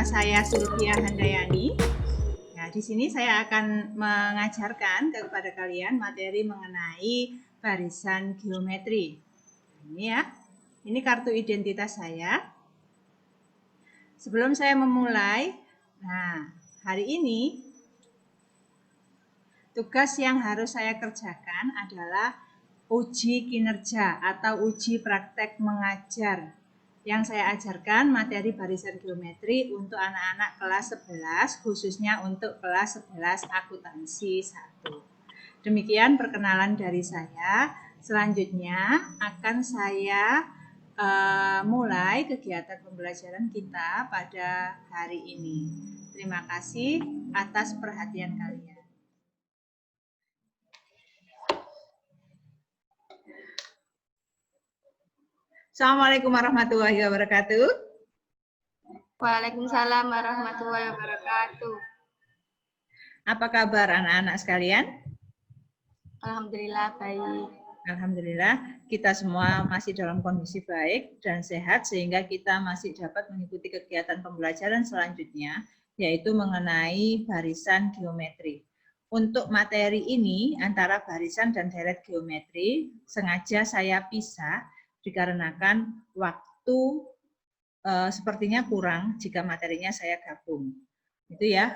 saya Sylvia Handayani. Nah, di sini saya akan mengajarkan kepada kalian materi mengenai barisan geometri. Ini ya, ini kartu identitas saya. Sebelum saya memulai, nah hari ini tugas yang harus saya kerjakan adalah uji kinerja atau uji praktek mengajar. Yang saya ajarkan materi barisan geometri untuk anak-anak kelas 11, khususnya untuk kelas 11 akuntansi 1. Demikian perkenalan dari saya. Selanjutnya akan saya mulai kegiatan pembelajaran kita pada hari ini. Terima kasih atas perhatian kalian. Assalamualaikum warahmatullahi wabarakatuh. Waalaikumsalam warahmatullahi wabarakatuh. Apa kabar anak-anak sekalian? Alhamdulillah baik. Alhamdulillah kita semua masih dalam kondisi baik dan sehat sehingga kita masih dapat mengikuti kegiatan pembelajaran selanjutnya, yaitu mengenai barisan geometri. Untuk materi ini antara barisan dan deret geometri sengaja saya pisah dikarenakan waktu sepertinya kurang jika materinya saya gabung. Itu ya.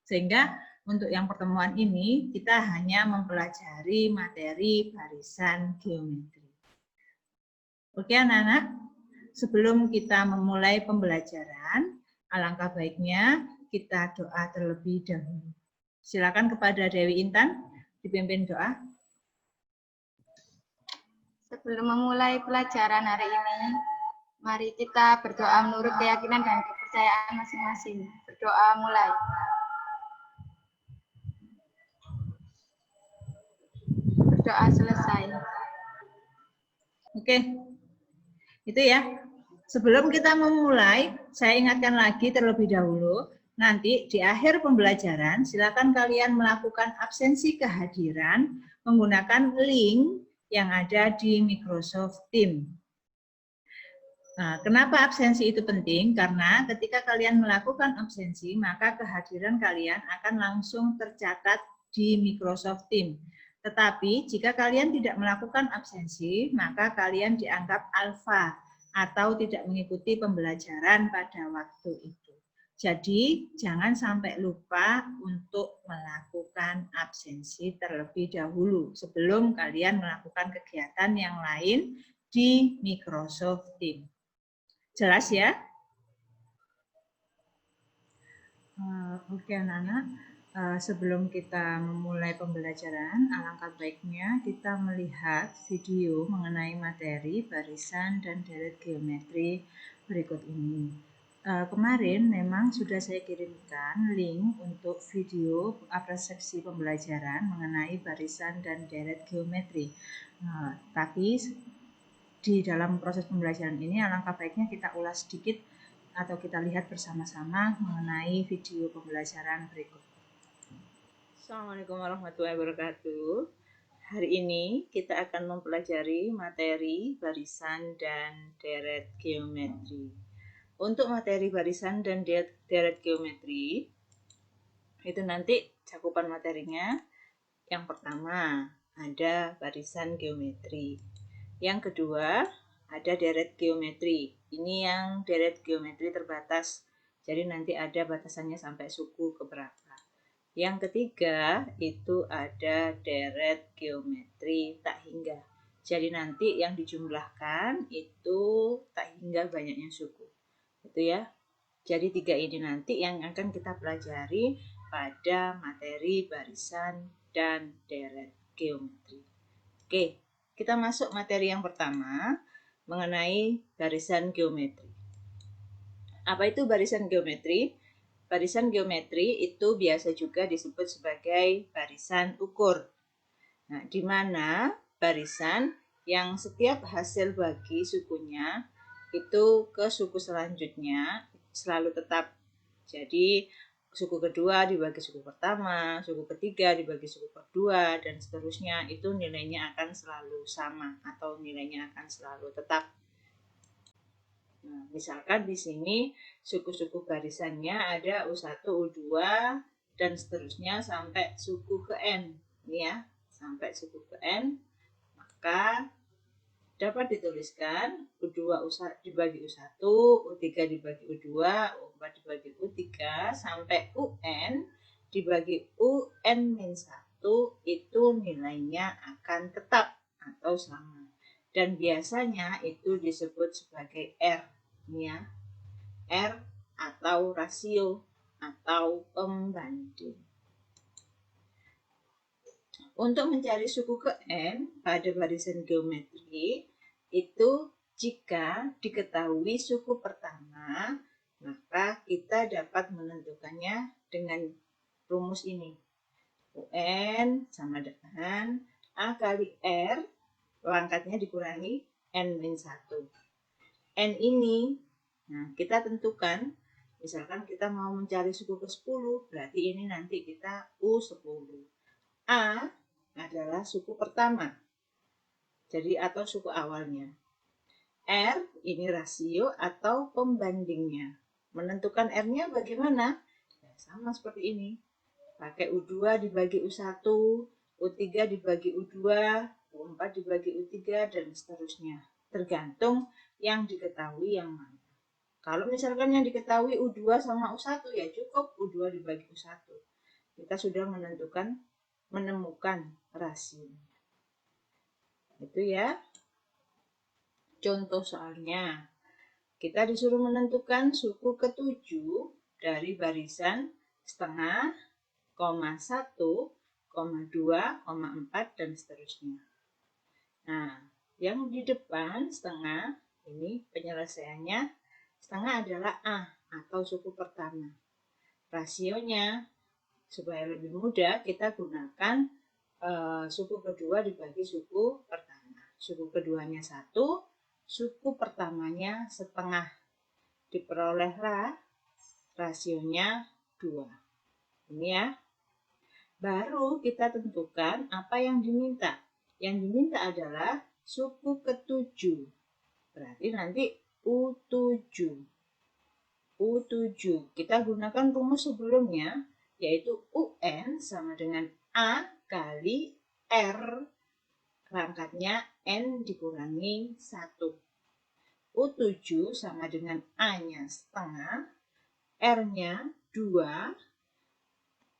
Sehingga untuk yang pertemuan ini kita hanya mempelajari materi barisan geometri. Oke anak-anak, sebelum kita memulai pembelajaran, alangkah baiknya kita doa terlebih dahulu. Silakan kepada Dewi Intan dipimpin doa. Sebelum memulai pelajaran hari ini, mari kita berdoa menurut keyakinan dan kepercayaan masing-masing. Berdoa mulai. Berdoa selesai. Oke, itu ya. Sebelum kita memulai, saya ingatkan lagi terlebih dahulu, nanti di akhir pembelajaran silakan kalian melakukan absensi kehadiran menggunakan link yang ada di Microsoft Teams. Nah, kenapa absensi itu penting? Karena ketika kalian melakukan absensi, maka kehadiran kalian akan langsung tercatat di Microsoft Teams. Tetapi jika kalian tidak melakukan absensi, maka kalian dianggap alfa atau tidak mengikuti pembelajaran pada waktu itu. Jadi, jangan sampai lupa untuk melakukan absensi terlebih dahulu sebelum kalian melakukan kegiatan yang lain di Microsoft Teams. Jelas ya? Oke anak-anak, sebelum kita memulai pembelajaran, alangkah baiknya kita melihat video mengenai materi barisan dan deret geometri berikut ini. Kemarin memang sudah saya kirimkan link untuk video praseksi pembelajaran mengenai barisan dan deret geometri. Tapi di dalam proses pembelajaran ini alangkah baiknya kita ulas sedikit atau kita lihat bersama-sama mengenai video pembelajaran berikut. Assalamualaikum warahmatullahi wabarakatuh. Hari ini kita akan mempelajari materi barisan dan deret geometri. Untuk materi barisan dan deret geometri, itu nanti cakupan materinya. Yang pertama ada barisan geometri. Yang kedua, ada deret geometri. Ini yang deret geometri terbatas. Jadi nanti ada batasannya sampai suku keberapa. Yang ketiga, itu ada deret geometri tak hingga. Jadi nanti yang dijumlahkan itu tak hingga banyaknya suku. Itu ya. Jadi tiga ini nanti yang akan kita pelajari pada materi barisan dan deret geometri. Oke. Kita masuk materi yang pertama mengenai barisan geometri. Apa itu barisan geometri? Barisan geometri itu biasa juga disebut sebagai barisan ukur. Nah, di mana barisan yang setiap hasil bagi sukunya itu ke suku selanjutnya selalu tetap. Jadi suku kedua dibagi suku pertama, suku ketiga dibagi suku kedua, dan seterusnya, itu nilainya akan selalu sama atau nilainya akan selalu tetap. Nah, misalkan di sini suku-suku barisannya ada U1, U2, dan seterusnya sampai suku ke N. Ini ya, sampai suku ke N. Maka dapat dituliskan U2 dibagi U1, U3 dibagi U2, U4 dibagi U3, sampai UN dibagi UN-1 itu nilainya akan tetap atau sama. Dan biasanya itu disebut sebagai R. Ya. R atau rasio atau pembanding. Untuk mencari suku ke N pada barisan geometri, itu jika diketahui suku pertama, maka kita dapat menentukannya dengan rumus ini. UN sama dengan A kali R, pangkatnya dikurangi N-1. N ini, nah kita tentukan, misalkan kita mau mencari suku ke-10, berarti ini nanti kita U10. A adalah suku pertama, jadi atau suku awalnya. R ini rasio atau pembandingnya. Menentukan R-nya bagaimana? Ya, sama seperti ini. Pakai U2 dibagi U1, U3 dibagi U2, U4 dibagi U3, dan seterusnya. Tergantung yang diketahui yang mana. Kalau misalkan yang diketahui U2 sama U1, ya cukup U2 dibagi U1. Kita sudah menemukan rasionya. Itu ya. Contoh soalnya. Kita disuruh menentukan suku ke-7 dari barisan setengah, 1, 2, 4, dan seterusnya. Nah, yang di depan setengah, ini penyelesaiannya, setengah adalah A atau suku pertama. Rasionya, supaya lebih mudah, kita gunakan suku kedua dibagi suku pertama. Suku keduanya 1, suku pertamanya setengah. Diperolehlah rasionya 2. Ini ya. Baru kita tentukan apa yang diminta. Yang diminta adalah suku ke-7. Berarti nanti U7. U7. Kita gunakan rumus sebelumnya, yaitu UN sama dengan A kali R, pangkatnya N dikurangi 1. U7 sama dengan A-nya setengah, R-nya 2,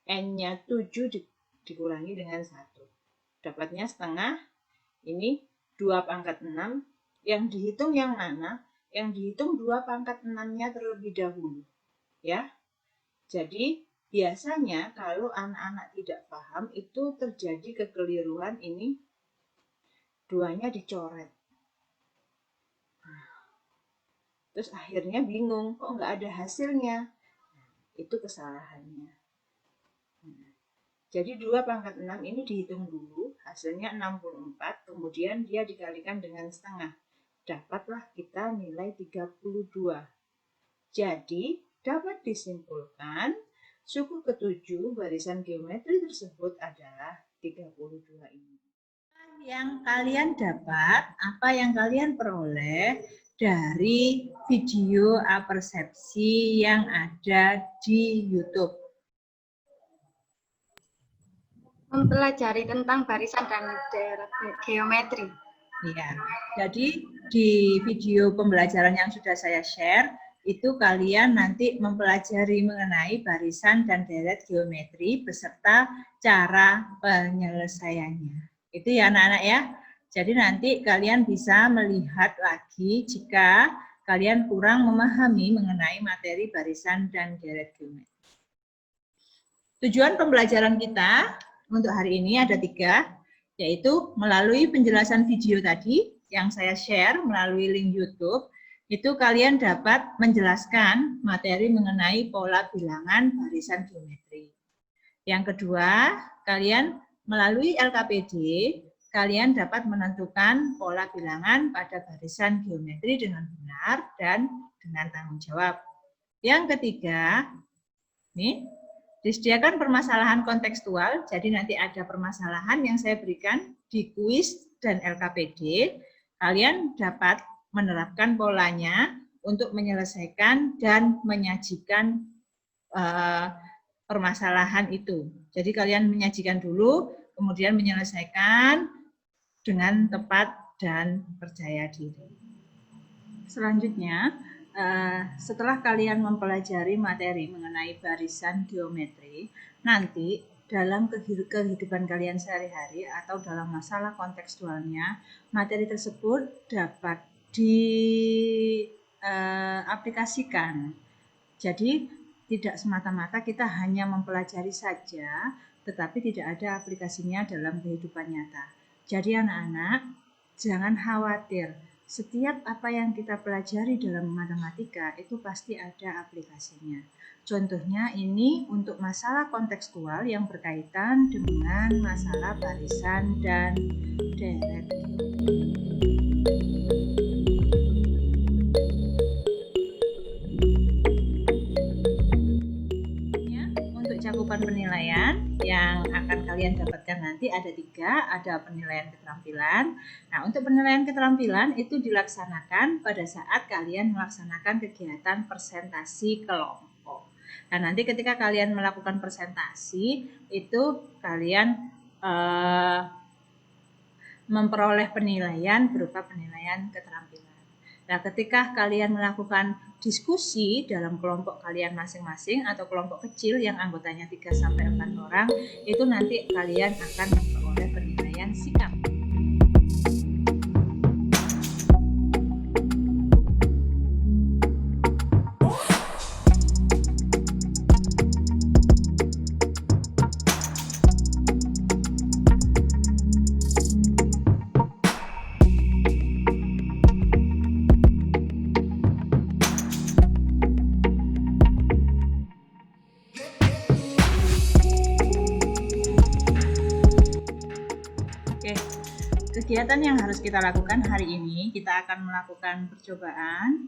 N-nya 7 dikurangi dengan 1. Dapatnya setengah, ini 2 pangkat 6. Yang dihitung yang mana? Yang dihitung 2 pangkat 6-nya terlebih dahulu. Ya. Jadi, biasanya kalau anak-anak tidak paham, itu terjadi kekeliruan ini, 2-nya dicoret. Terus akhirnya bingung, kok nggak ada hasilnya? Itu kesalahannya. Jadi 2 pangkat 6 ini dihitung dulu, hasilnya 64, kemudian dia dikalikan dengan setengah. Dapatlah kita nilai 32. Jadi, dapat disimpulkan, suku ke-7 barisan geometri tersebut adalah 32 ini. Yang kalian dapat, apa yang kalian peroleh dari video apersepsi yang ada di YouTube. Mempelajari tentang barisan dan daerah geometri. Ya, jadi di video pembelajaran yang sudah saya share, itu kalian nanti mempelajari mengenai barisan dan deret geometri beserta cara penyelesaiannya. Itu ya anak-anak ya. Jadi nanti kalian bisa melihat lagi jika kalian kurang memahami mengenai materi barisan dan deret geometri. Tujuan pembelajaran kita untuk hari ini ada 3, yaitu melalui penjelasan video tadi yang saya share melalui link YouTube, itu kalian dapat menjelaskan materi mengenai pola bilangan barisan geometri. Yang kedua, kalian melalui LKPD, kalian dapat menentukan pola bilangan pada barisan geometri dengan benar dan dengan tanggung jawab. Yang ketiga, nih, disediakan permasalahan kontekstual, jadi nanti ada permasalahan yang saya berikan di kuis dan LKPD. Kalian dapat menerapkan polanya untuk menyelesaikan dan menyajikan permasalahan itu. Jadi kalian menyajikan dulu, kemudian menyelesaikan dengan tepat dan percaya diri. Selanjutnya, setelah kalian mempelajari materi mengenai barisan geometri, nanti dalam kehidupan kalian sehari-hari atau dalam masalah kontekstualnya, materi tersebut dapat diaplikasikan. Jadi tidak semata-mata kita hanya mempelajari saja, tetapi tidak ada aplikasinya dalam kehidupan nyata. Jadi anak-anak, jangan khawatir. Setiap apa yang kita pelajari dalam matematika itu pasti ada aplikasinya. Contohnya ini untuk masalah kontekstual yang berkaitan dengan masalah barisan dan deret. Untuk cakupan penilaian yang akan kalian dapatkan nanti ada 3, ada penilaian keterampilan. Nah, untuk penilaian keterampilan itu dilaksanakan pada saat kalian melaksanakan kegiatan presentasi kelompok. Nah, nanti ketika kalian melakukan presentasi, itu kalian memperoleh penilaian berupa penilaian keterampilan. Nah, ketika kalian melakukan diskusi dalam kelompok kalian masing-masing atau kelompok kecil yang anggotanya 3-4 orang, itu nanti kalian akan memperoleh penilaian sikap. Kegiatan yang harus kita lakukan hari ini, kita akan melakukan percobaan.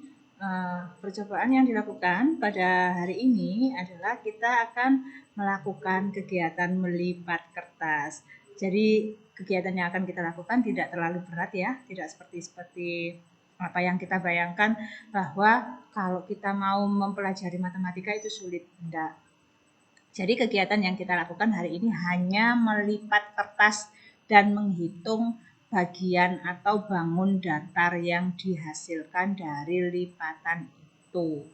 Percobaan yang dilakukan pada hari ini adalah kita akan melakukan kegiatan melipat kertas. Jadi kegiatan yang akan kita lakukan tidak terlalu berat ya, tidak seperti apa yang kita bayangkan bahwa kalau kita mau mempelajari matematika itu sulit, tidak. Jadi kegiatan yang kita lakukan hari ini hanya melipat kertas dan menghitung bagian atau bangun datar yang dihasilkan dari lipatan itu.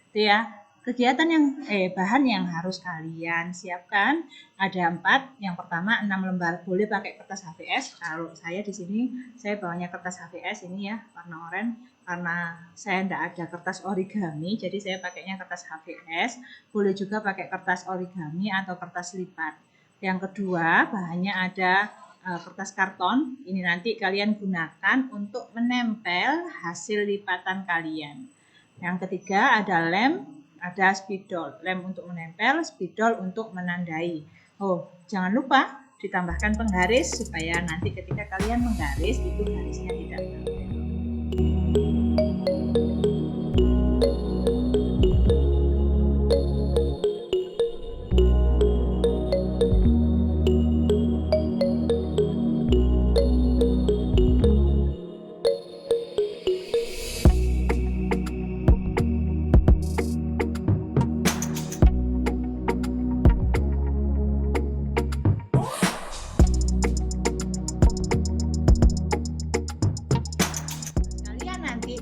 Itu ya. Kegiatan yang bahan yang harus kalian siapkan ada 4. Yang pertama 6 lembar. Boleh pakai kertas HVS. Kalau saya di sini saya bawanya kertas HVS ini ya, warna oranye karena saya tidak ada kertas origami, jadi saya pakainya kertas HVS. Boleh juga pakai kertas origami atau kertas lipat. Yang kedua, bahannya ada kertas karton. Ini nanti kalian gunakan untuk menempel hasil lipatan kalian. Yang ketiga ada lem, ada spidol. Lem untuk menempel, spidol untuk menandai. Oh, jangan lupa ditambahkan penggaris supaya nanti ketika kalian menggaris itu garisnya tidak berbelok.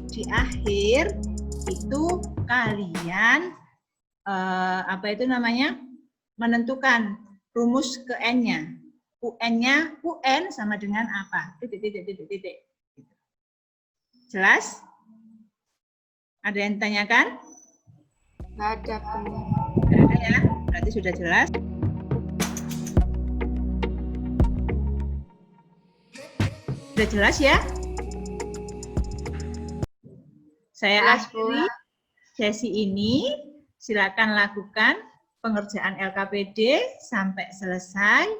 Di akhir itu kalian menentukan rumus ke n-nya. UN-nya UN sama dengan apa? Titik. Jelas? Ada yang ditanyakan? Ada. Tidak ada ya? Berarti sudah jelas. Sudah jelas ya? Saya akhiri sesi ini. Silakan lakukan pengerjaan LKPD sampai selesai.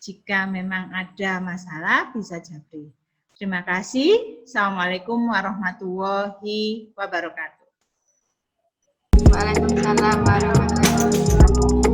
Jika memang ada masalah, bisa japri. Terima kasih. Assalamualaikum warahmatullahi wabarakatuh. Waalaikumsalam warahmatullahi wabarakatuh.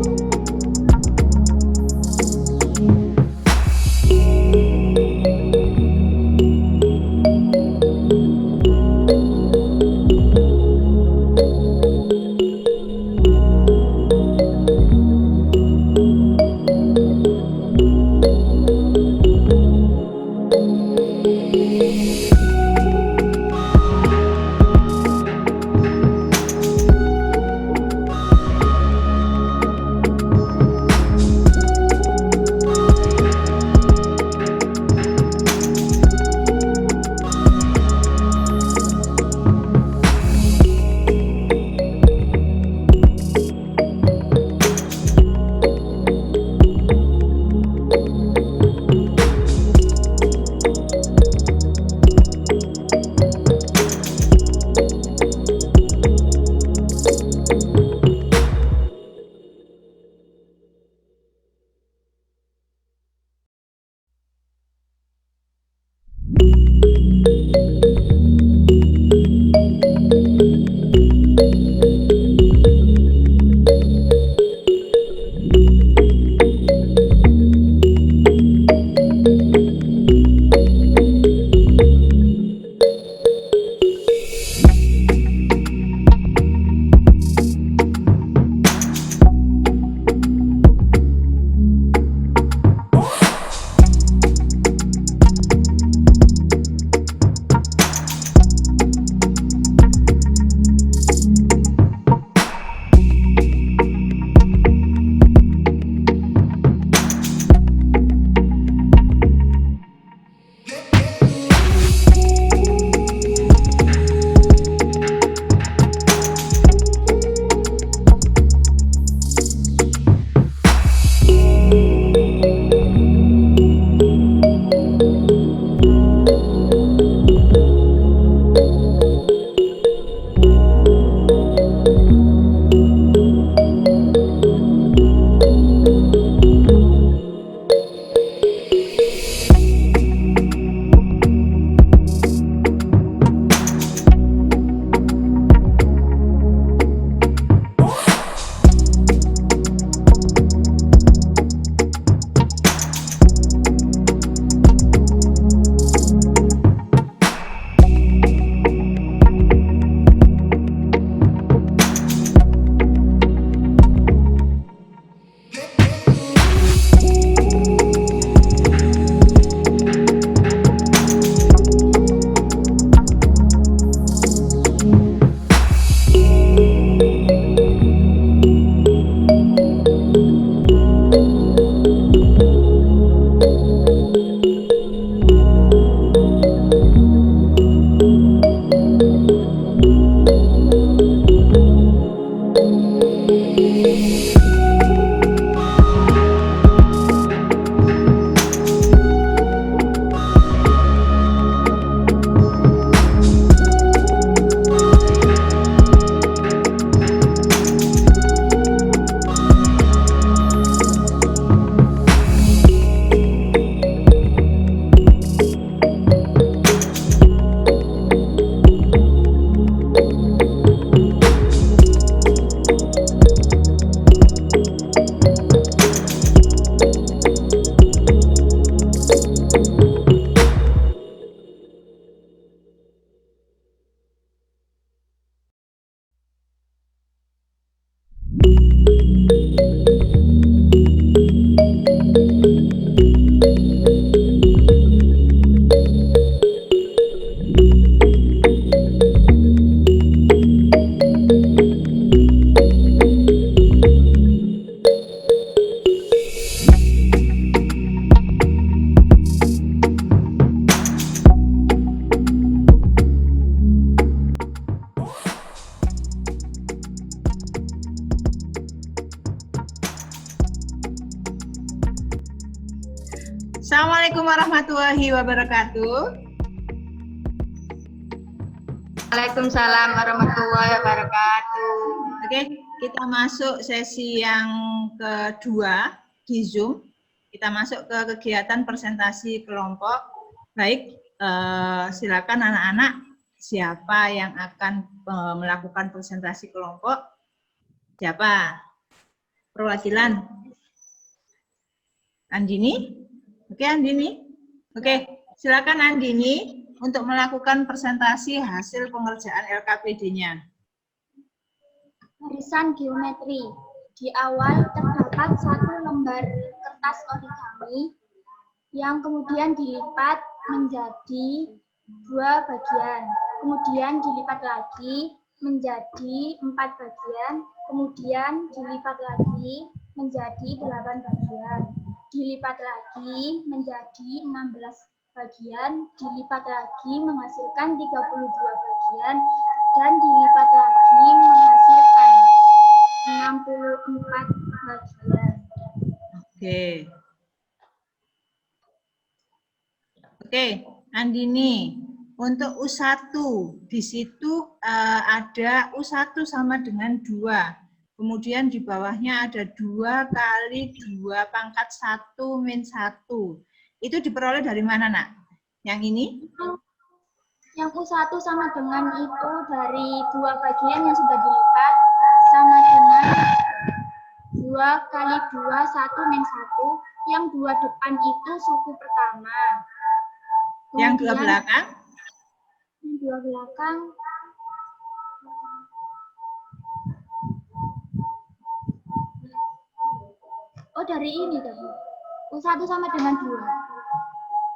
Assalamualaikum warahmatullahi wabarakatuh. Waalaikumsalam warahmatullahi wabarakatuh. Oke, kita masuk sesi yang kedua di Zoom. Kita masuk ke kegiatan presentasi kelompok. Baik, silakan anak-anak, siapa yang akan melakukan presentasi kelompok? Siapa? Perwakilan? Andini? Oke, Andini. Oke, silakan Andini untuk melakukan presentasi hasil pengerjaan LKPD-nya. Barisan geometri. Di awal terdapat satu lembar kertas origami yang kemudian dilipat menjadi dua bagian. Kemudian dilipat lagi menjadi 4 bagian. Kemudian dilipat lagi menjadi 8 bagian. Dilipat lagi menjadi 16 bagian. Dilipat lagi menghasilkan 32 bagian. Dan dilipat lagi menghasilkan 64 bagian. Oke, Andini, untuk U1, di situ ada U1 sama dengan 2. Kemudian di bawahnya ada 2 kali 2 pangkat 1 min 1. Itu diperoleh dari mana, Nak? Yang ini? Yang U1 sama dengan itu dari 2 bagian yang sudah dilipat sama dengan 2 kali 2, 1 min 1. Yang 2 depan itu suku pertama. Yang 2 belakang? Yang 2 belakang. Oh, dari ini tadi. U1 sama dengan 2.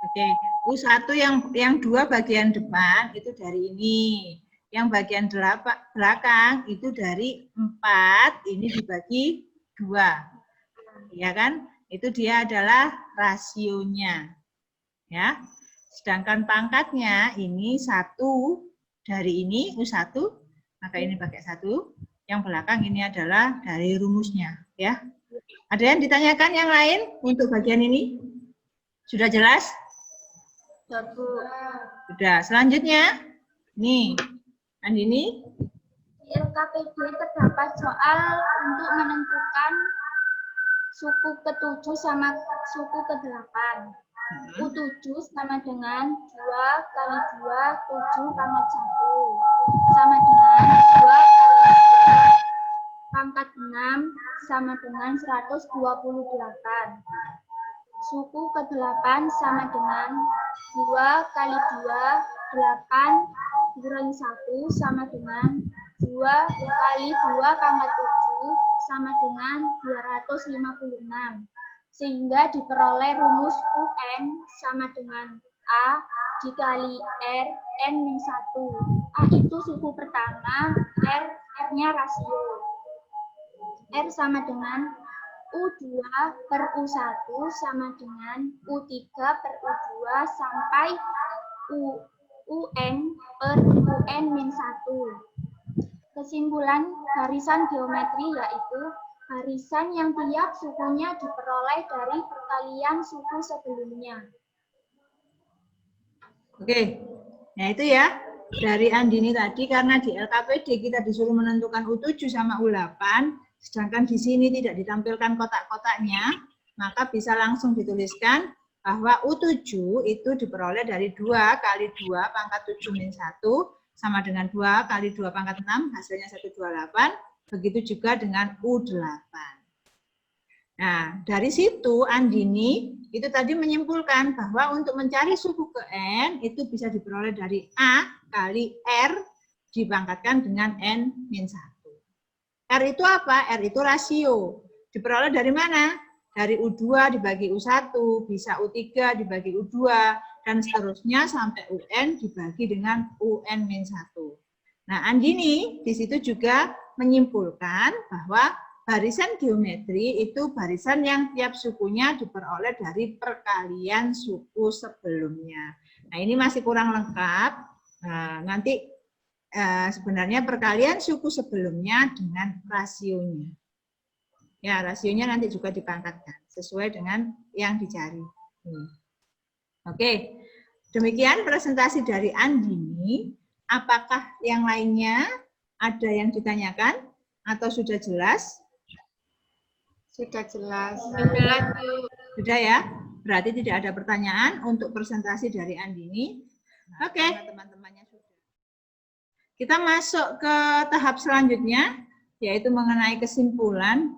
Oke, U1 yang 2 bagian depan itu dari ini. Yang bagian belakang itu dari 4, ini dibagi 2. Ya kan? Itu dia adalah rasionya. Ya. Sedangkan pangkatnya ini 1 dari ini U1, maka ini pakai 1. Yang belakang ini adalah dari rumusnya, ya. Ada yang ditanyakan yang lain untuk bagian ini? Sudah jelas? Sudah. Selanjutnya, nih, Andini. Di LKPD terdapat soal untuk menentukan suku ke-7 sama suku ke-8. U7 sama dengan 2 kali 2, 7 pangkat 1. Sama dengan 2 kali 2 pangkat 6 sama dengan 128. Suku ke-8 sama dengan 2 kali 2, 8 dikurangi 1 sama dengan 2 kali 2 pangkat 7 sama dengan 256. Sehingga diperoleh rumus UN sama dengan A dikali R, N-1. A itu suku pertama, R-nya rasio. R sama dengan U2 per U1 sama dengan U3 per U2 sampai UN per UN-1. Kesimpulan barisan geometri yaitu barisan yang tiap sukunya diperoleh dari perkalian suku sebelumnya. Oke, nah itu ya. Dari Andini tadi, karena di LKPD kita disuruh menentukan U7 sama U8, sedangkan di sini tidak ditampilkan kotak-kotaknya, maka bisa langsung dituliskan bahwa U7 itu diperoleh dari 2 kali 2 pangkat 7 min 1, sama dengan 2 kali 2 pangkat 6, hasilnya 128, begitu juga dengan U8. Nah, dari situ Andini itu tadi menyimpulkan bahwa untuk mencari suku ke N itu bisa diperoleh dari A kali R dipangkatkan dengan N-1. R itu apa? R itu rasio. Diperoleh dari mana? Dari U2 dibagi U1, bisa U3 dibagi U2, dan seterusnya sampai UN dibagi dengan UN-1. Nah, Andini di situ juga menyimpulkan bahwa barisan geometri itu barisan yang tiap sukunya diperoleh dari perkalian suku sebelumnya. Nah, ini masih kurang lengkap. Nanti sebenarnya perkalian suku sebelumnya dengan rasionya. Ya, rasionya nanti juga dipangkatkan sesuai dengan yang dicari. Oke, demikian presentasi dari Andini. Apakah yang lainnya ada yang ditanyakan atau sudah jelas? Sudah jelas. Sudah ya? Berarti tidak ada pertanyaan untuk presentasi dari Andini. Oke, teman-temannya sudah. Kita masuk ke tahap selanjutnya, yaitu mengenai kesimpulan.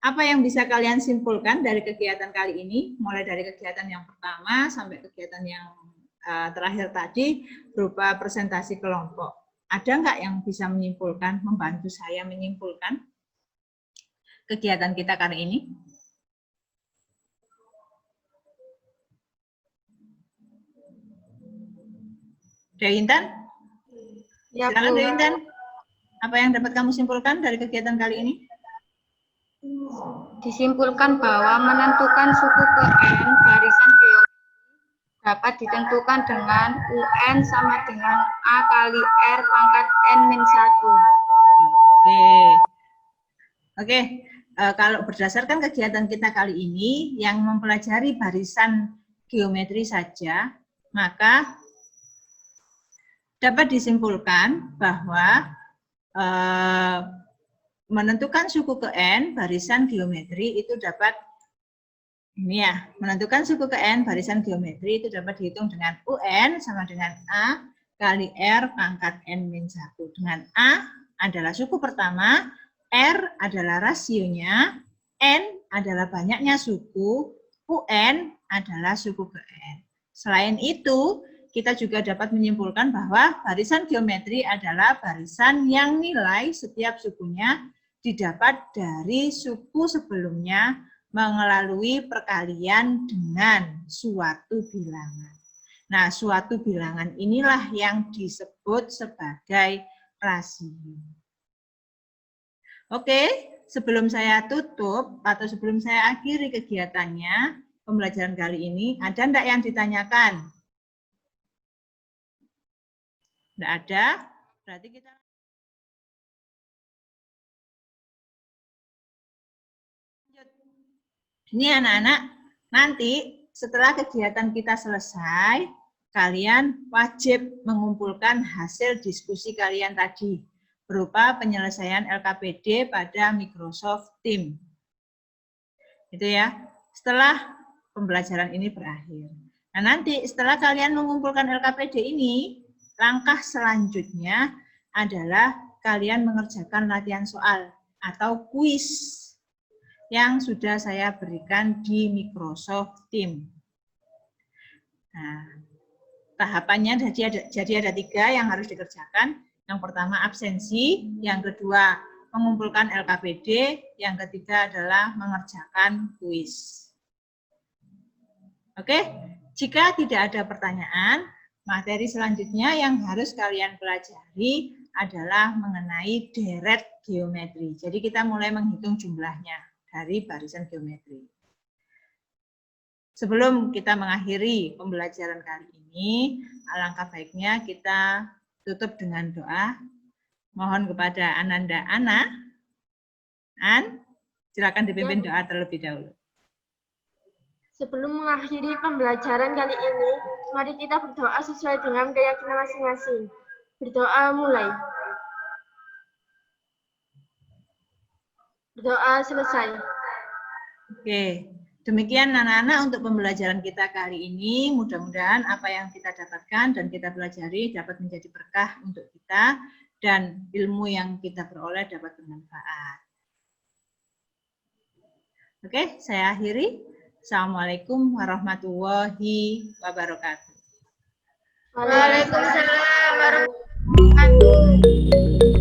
Apa yang bisa kalian simpulkan dari kegiatan kali ini, mulai dari kegiatan yang pertama sampai kegiatan yang terakhir tadi, berupa presentasi kelompok. Ada nggak yang bisa menyimpulkan, membantu saya menyimpulkan kegiatan kita kali ini? Dewi Intan? Ya, Silakan Bu. Dewi Intan. Apa yang dapat kamu simpulkan dari kegiatan kali ini? Disimpulkan bahwa menentukan suku ke N barisan geometri dapat ditentukan dengan UN sama dengan A kali R pangkat N-1. Oke. Kalau berdasarkan kegiatan kita kali ini yang mempelajari barisan geometri saja, maka dapat disimpulkan bahwa menentukan suku ke N barisan geometri itu dapat menentukan suku ke N barisan geometri itu dapat dihitung dengan UN sama dengan A kali R pangkat N-1. Dengan A adalah suku pertama, R adalah rasionya, N adalah banyaknya suku, UN adalah suku ke N. Selain itu, kita juga dapat menyimpulkan bahwa barisan geometri adalah barisan yang nilai setiap sukunya didapat dari suku sebelumnya melalui perkalian dengan suatu bilangan. Nah, suatu bilangan inilah yang disebut sebagai rasio. Oke, sebelum saya tutup atau sebelum saya akhiri kegiatannya, pembelajaran kali ini, ada enggak yang ditanyakan? Enggak ada, berarti kita ini anak-anak, nanti setelah kegiatan kita selesai, kalian wajib mengumpulkan hasil diskusi kalian tadi berupa penyelesaian LKPD pada Microsoft Teams. Itu ya, setelah pembelajaran ini berakhir. Nah, nanti setelah kalian mengumpulkan LKPD ini, langkah selanjutnya adalah kalian mengerjakan latihan soal atau kuis yang sudah saya berikan di Microsoft Teams. Nah, tahapannya jadi ada 3 yang harus dikerjakan. Yang pertama absensi, yang kedua mengumpulkan LKPD, yang ketiga adalah mengerjakan kuis. Oke, jika tidak ada pertanyaan, materi selanjutnya yang harus kalian pelajari adalah mengenai deret geometri. Jadi kita mulai menghitung jumlahnya. dari barisan geometri. Sebelum kita mengakhiri pembelajaran kali ini, alangkah baiknya kita tutup dengan doa. Mohon kepada Ananda Ana. Silakan dipimpin doa terlebih dahulu. Sebelum mengakhiri pembelajaran kali ini, mari kita berdoa sesuai dengan keyakinan masing-masing. Berdoa mulai. Berdoa selesai. Oke, demikian anak-anak untuk pembelajaran kita kali ini. Mudah-mudahan apa yang kita dapatkan dan kita pelajari dapat menjadi berkah untuk kita dan ilmu yang kita peroleh dapat bermanfaat. Oke, saya akhiri. Assalamualaikum warahmatullahi wabarakatuh. Waalaikumsalam warahmatullahi wabarakatuh.